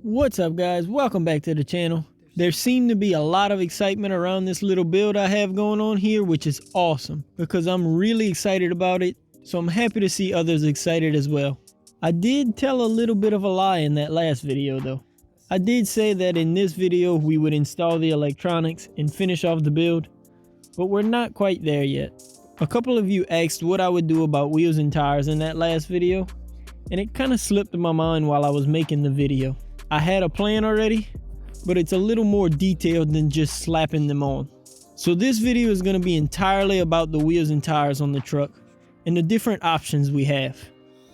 What's up guys, welcome back to the channel. There seemed to be a lot of excitement around this little build I have going on here, which is awesome because I'm really excited about it, so I'm happy to see others excited as well. I did tell a little bit of a lie in that last video though. I did say that in this video we would install the electronics and finish off the build, but we're not quite there yet. A couple of you asked what I would do about wheels and tires in that last video, and it kind of slipped my mind while I was making the video. I had a plan already, but it's a little more detailed than just slapping them on. So this video is going to be entirely about the wheels and tires on the truck and the different options we have.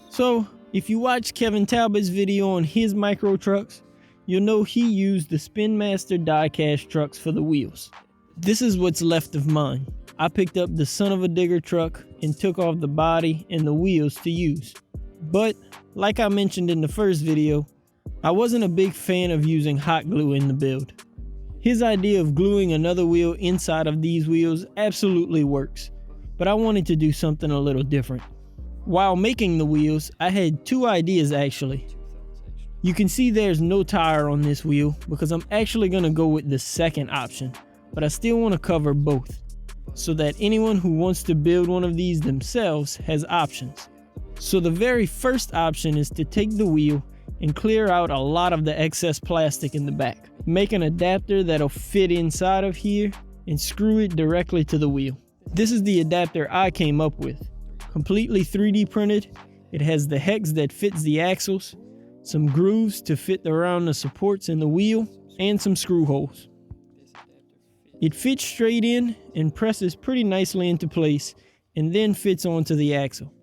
So if you watch Kevin Talbot's video on his micro trucks, you'll know he used the Spin Master die-cast trucks for the wheels. This is what's left of mine. I picked up the son of a digger truck and took off the body and the wheels to use. But like I mentioned in the first video, I wasn't a big fan of using hot glue in the build. His idea of gluing another wheel inside of these wheels absolutely works, but I wanted to do something a little different. While making the wheels, I had two ideas actually. You can see there's no tire on this wheel because I'm actually going to go with the second option, but I still want to cover both, so that anyone who wants to build one of these themselves has options. So the very first option is to take the wheel and clear out a lot of the excess plastic in the back. Make an adapter that'll fit inside of here and screw it directly to the wheel. This is the adapter I came up with. Completely 3D printed. It has the hex that fits the axles, some grooves to fit around the supports in the wheel, and some screw holes. It fits straight in and presses pretty nicely into place and then fits onto the axle.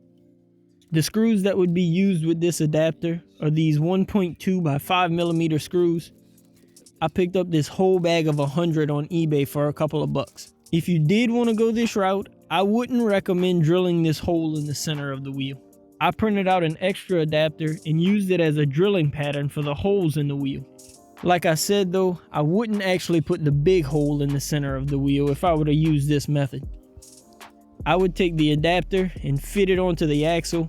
The screws that would be used with this adapter are these 1.2 by 5mm screws. I picked up this whole bag of 100 on eBay for a couple of bucks. If you did want to go this route, I wouldn't recommend drilling this hole in the center of the wheel. I printed out an extra adapter and used it as a drilling pattern for the holes in the wheel. Like I said though, I wouldn't actually put the big hole in the center of the wheel if I were to use this method. I would take the adapter and fit it onto the axle,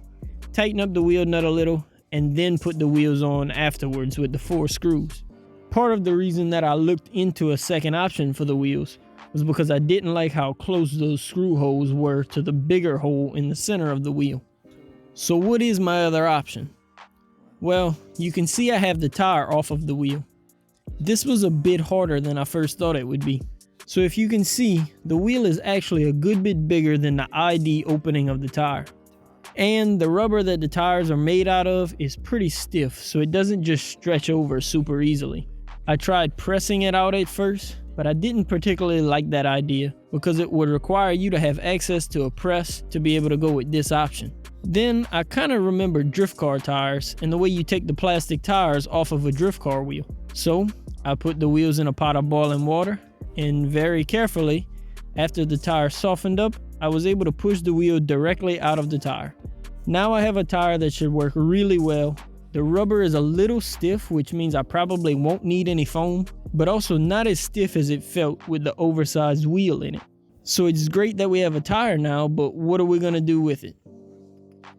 tighten up the wheel nut a little, and then put the wheels on afterwards with the 4 screws. Part of the reason that I looked into a second option for the wheels was because I didn't like how close those screw holes were to the bigger hole in the center of the wheel. So what is my other option? Well, you can see I have the tire off of the wheel. This was a bit harder than I first thought it would be. So if you can see, the wheel is actually a good bit bigger than the ID opening of the tire. And the rubber that the tires are made out of is pretty stiff, so it doesn't just stretch over super easily. I tried pressing it out at first, but I didn't particularly like that idea because it would require you to have access to a press to be able to go with this option. Then I kind of remembered drift car tires and the way you take the plastic tires off of a drift car wheel. So I put the wheels in a pot of boiling water, and very carefully, after the tire softened up, I was able to push the wheel directly out of the tire. Now I have a tire that should work really well. The rubber is a little stiff, which means I probably won't need any foam, but also not as stiff as it felt with the oversized wheel in it. So it's great that we have a tire now, but what are we going to do with it?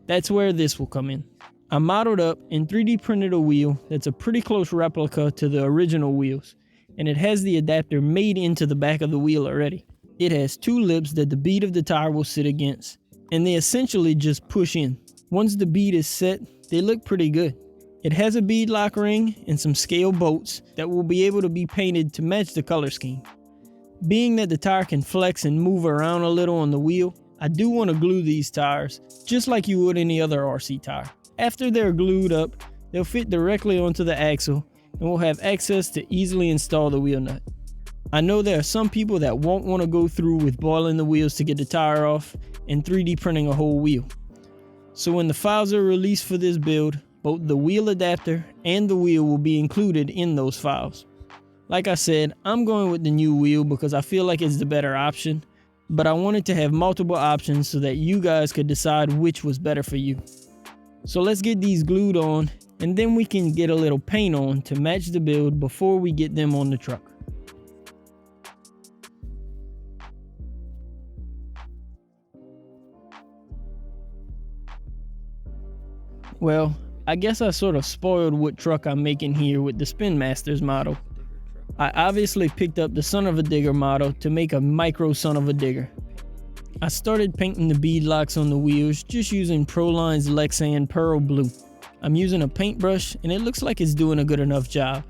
That's where this will come in. I modeled up and 3D printed a wheel that's a pretty close replica to the original wheels, and it has the adapter made into the back of the wheel already. It has 2 lips that the bead of the tire will sit against, and they essentially just push in. Once the bead is set, they look pretty good. It has a bead lock ring and some scale bolts that will be able to be painted to match the color scheme. Being that the tire can flex and move around a little on the wheel, I do want to glue these tires just like you would any other RC tire. After they're glued up, they'll fit directly onto the axle and we'll have access to easily install the wheel nut. I know there are some people that won't want to go through with boiling the wheels to get the tire off and 3D printing a whole wheel. So when the files are released for this build, both the wheel adapter and the wheel will be included in those files. Like I said, I'm going with the new wheel because I feel like it's the better option, but I wanted to have multiple options so that you guys could decide which was better for you. So let's get these glued on, and then we can get a little paint on to match the build before we get them on the truck. Well, I guess I sort of spoiled what truck I'm making here with the Spin Masters model. I obviously picked up the Son of a Digger model to make a micro Son of a Digger. I started painting the bead locks on the wheels just using Proline's Lexan Pearl Blue. I'm using a paintbrush and it looks like it's doing a good enough job.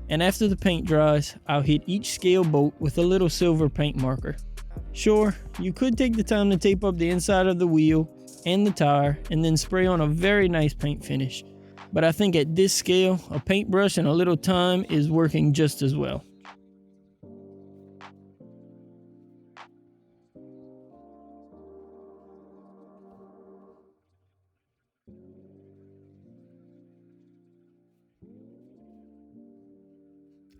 And after the paint dries, I'll hit each scale bolt with a little silver paint marker. Sure, you could take the time to tape up the inside of the wheel and the tire and then spray on a very nice paint finish. But I think at this scale, a paintbrush and a little time is working just as well.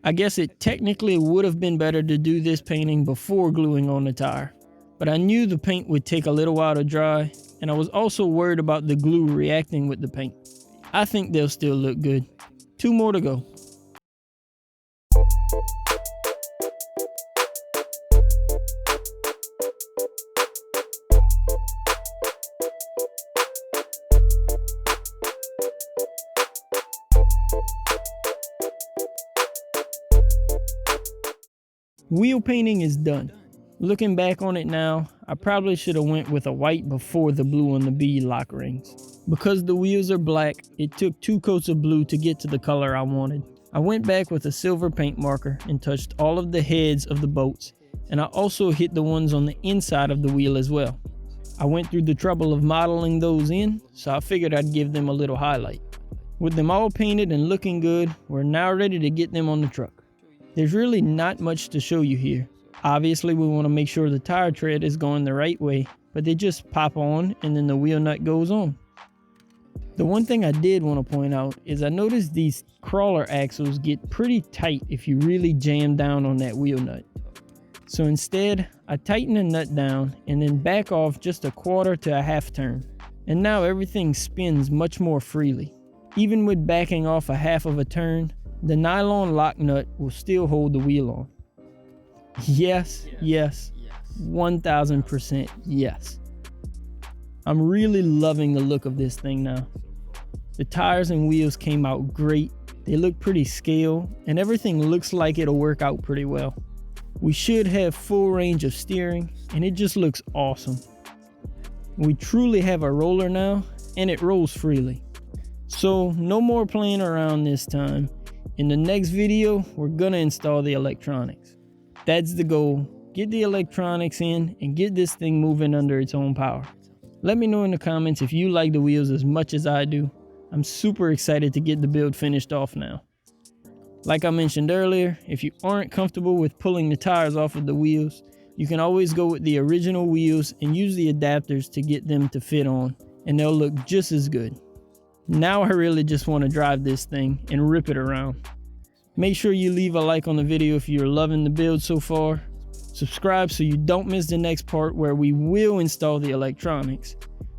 I guess it technically would have been better to do this painting before gluing on the tire, but I knew the paint would take a little while to dry, and I was also worried about the glue reacting with the paint. I think they'll still look good. 2 more to go. Wheel painting is done. Looking back on it now, I probably should have went with a white before the blue on the bead lock rings. Because the wheels are black, it took 2 coats of blue to get to the color I wanted. I went back with a silver paint marker and touched all of the heads of the bolts, and I also hit the ones on the inside of the wheel as well. I went through the trouble of modeling those in, so I figured I'd give them a little highlight. With them all painted and looking good, we're now ready to get them on the truck. There's really not much to show you here. Obviously we want to make sure the tire tread is going the right way, but they just pop on and then the wheel nut goes on. The one thing I did want to point out is I noticed these crawler axles get pretty tight if you really jam down on that wheel nut. So instead, I tighten the nut down and then back off just a quarter to a half turn. And now everything spins much more freely. Even with backing off a half of a turn, the nylon lock nut will still hold the wheel on. Yes, 1000% yes. I'm really loving the look of this thing now. The tires and wheels came out great, they look pretty scale, and everything looks like it'll work out pretty well. We should have full range of steering, and it just looks awesome. We truly have a roller now, and it rolls freely. So no more playing around this time. In the next video, we're gonna install the electronics. That's the goal. Get the electronics in and get this thing moving under its own power. Let me know in the comments if you like the wheels as much as I do. I'm super excited to get the build finished off now. Like I mentioned earlier, if you aren't comfortable with pulling the tires off of the wheels, you can always go with the original wheels and use the adapters to get them to fit on, and they'll look just as good. Now I really just want to drive this thing and rip it around. Make sure you leave a like on the video if you're loving the build so far. Subscribe so you don't miss the next part where we will install the electronics.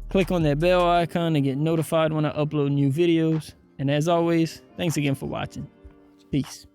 Click on that bell icon to get notified when I upload new videos. And as always, thanks again for watching. Peace.